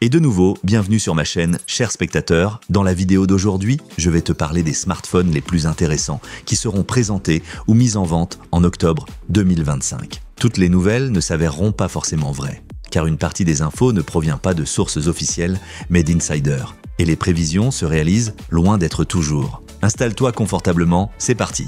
Et de nouveau, bienvenue sur ma chaîne, chers spectateurs. Dans la vidéo d'aujourd'hui, je vais te parler des smartphones les plus intéressants qui seront présentés ou mis en vente en octobre 2025. Toutes les nouvelles ne s'avéreront pas forcément vraies, car une partie des infos ne provient pas de sources officielles, mais d'insiders. Et les prévisions se réalisent loin d'être toujours. Installe-toi confortablement, c'est parti.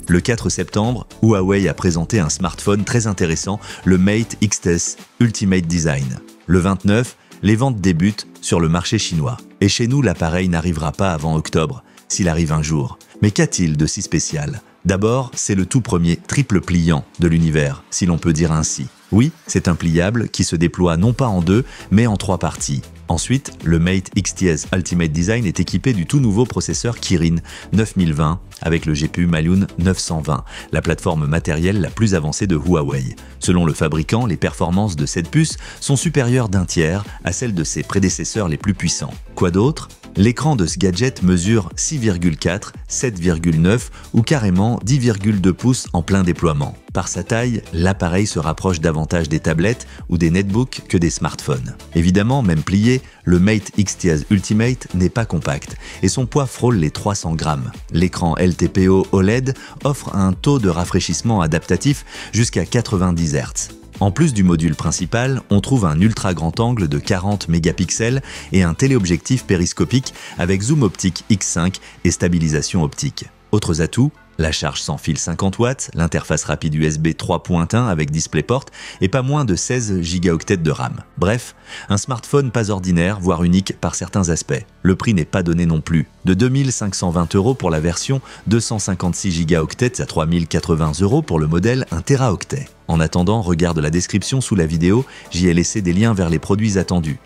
Le 4 septembre, Huawei a présenté un smartphone très intéressant, le Mate X-T Ultimate Design. Le 29, les ventes débutent sur le marché chinois. Et chez nous, l'appareil n'arrivera pas avant octobre, s'il arrive un jour. Mais qu'a-t-il de si spécial? D'abord, c'est le tout premier triple pliant de l'univers, si l'on peut dire ainsi. Oui, c'est un pliable qui se déploie non pas en deux, mais en trois parties. Ensuite, le Mate X-T Ultimate Design est équipé du tout nouveau processeur Kirin 9020 avec le GPU Malion 920, la plateforme matérielle la plus avancée de Huawei. Selon le fabricant, les performances de cette puce sont supérieures d'un tiers à celles de ses prédécesseurs les plus puissants. Quoi d'autre? L'écran de ce gadget mesure 6,4, 7,9 ou carrément 10,2 pouces en plein déploiement. Par sa taille, l'appareil se rapproche davantage des tablettes ou des netbooks que des smartphones. Évidemment, même plié, le Mate X-T Ultimate n'est pas compact et son poids frôle les 300 grammes. L'écran LTPO OLED offre un taux de rafraîchissement adaptatif jusqu'à 90 Hz. En plus du module principal, on trouve un ultra grand angle de 40 mégapixels et un téléobjectif périscopique avec zoom optique X5 et stabilisation optique. Autres atouts, la charge sans fil 50 watts, l'interface rapide USB 3.1 avec DisplayPort et pas moins de 16 Go de RAM. Bref, un smartphone pas ordinaire, voire unique par certains aspects. Le prix n'est pas donné non plus. De 2520 € pour la version 256 Go à 3080 € pour le modèle 1 Teraoctet. En attendant, regarde la description sous la vidéo, j'y ai laissé des liens vers les produits attendus.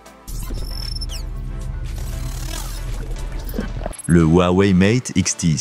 Le Huawei Mate X-T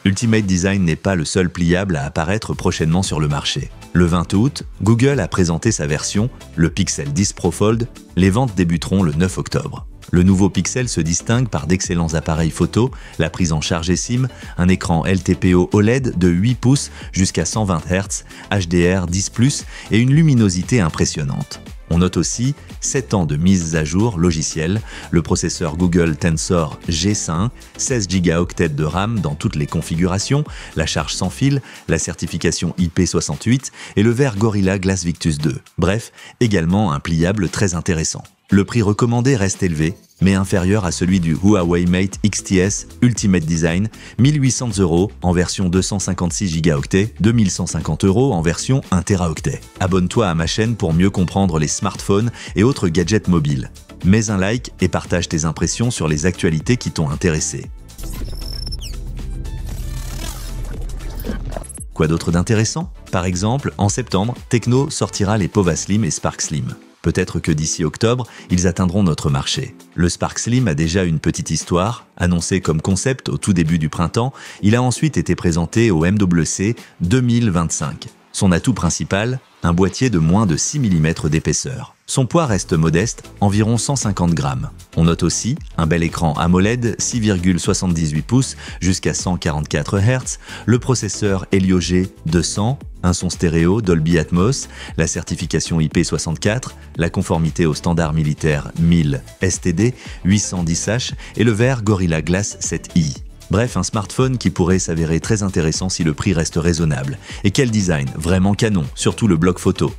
Ultimate Design n'est pas le seul pliable à apparaître prochainement sur le marché. Le 20 août, Google a présenté sa version, le Pixel 10 Pro Fold. Les ventes débuteront le 9 octobre. Le nouveau Pixel se distingue par d'excellents appareils photo, la prise en charge eSIM, un écran LTPO OLED de 8 pouces jusqu'à 120 Hz, HDR10+, et une luminosité impressionnante. On note aussi 7 ans de mise à jour logicielle, le processeur Google Tensor G5, 16 Go de RAM dans toutes les configurations, la charge sans fil, la certification IP68 et le verre Gorilla Glass Victus 2. Bref, également un pliable très intéressant. Le prix recommandé reste élevé, mais inférieur à celui du Huawei Mate X-T Ultimate Design, 1800 € en version 256 Go, 2150 € en version 1 Teraoctet. Abonne-toi à ma chaîne pour mieux comprendre les smartphones et autres gadgets mobiles. Mets un like et partage tes impressions sur les actualités qui t'ont intéressé. Quoi d'autre d'intéressant? Par exemple, en septembre, Tecno sortira les Pova Slim et Spark Slim. Peut-être que d'ici octobre, ils atteindront notre marché. Le Spark Slim a déjà une petite histoire. Annoncé comme concept au tout début du printemps, il a ensuite été présenté au MWC 2025. Son atout principal, un boîtier de moins de 6 mm d'épaisseur. Son poids reste modeste, environ 150 grammes. On note aussi un bel écran AMOLED 6,78 pouces jusqu'à 144 Hz, le processeur Helio G200, un son stéréo Dolby Atmos, la certification IP64, la conformité aux standards militaires 1000 STD, 810H et le verre Gorilla Glass 7i. Bref, un smartphone qui pourrait s'avérer très intéressant si le prix reste raisonnable. Et quel design, vraiment canon, surtout le bloc photo.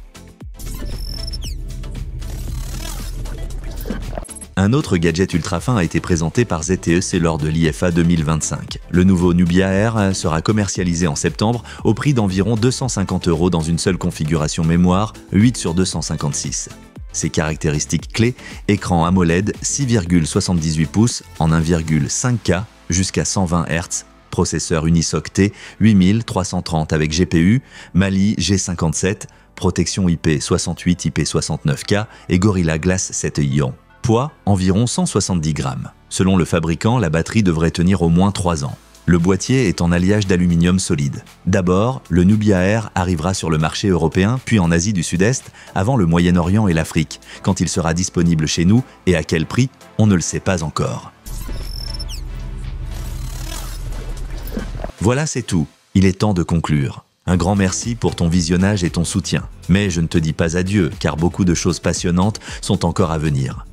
Un autre gadget ultra fin a été présenté par ZTE lors de l'IFA 2025. Le nouveau Nubia Air sera commercialisé en septembre au prix d'environ 250 € dans une seule configuration mémoire 8/256. Ses caractéristiques clés, écran AMOLED 6,78 pouces en 1,5K jusqu'à 120 Hz, processeur Unisoc-T 8330 avec GPU, Mali G57, protection IP68, IP69K et Gorilla Glass 7 Ion. Poids, environ 170 grammes. Selon le fabricant, la batterie devrait tenir au moins 3 ans. Le boîtier est en alliage d'aluminium solide. D'abord, le Nubia Air arrivera sur le marché européen, puis en Asie du Sud-Est, avant le Moyen-Orient et l'Afrique. Quand il sera disponible chez nous et à quel prix, on ne le sait pas encore. Voilà, c'est tout. Il est temps de conclure. Un grand merci pour ton visionnage et ton soutien. Mais je ne te dis pas adieu, car beaucoup de choses passionnantes sont encore à venir.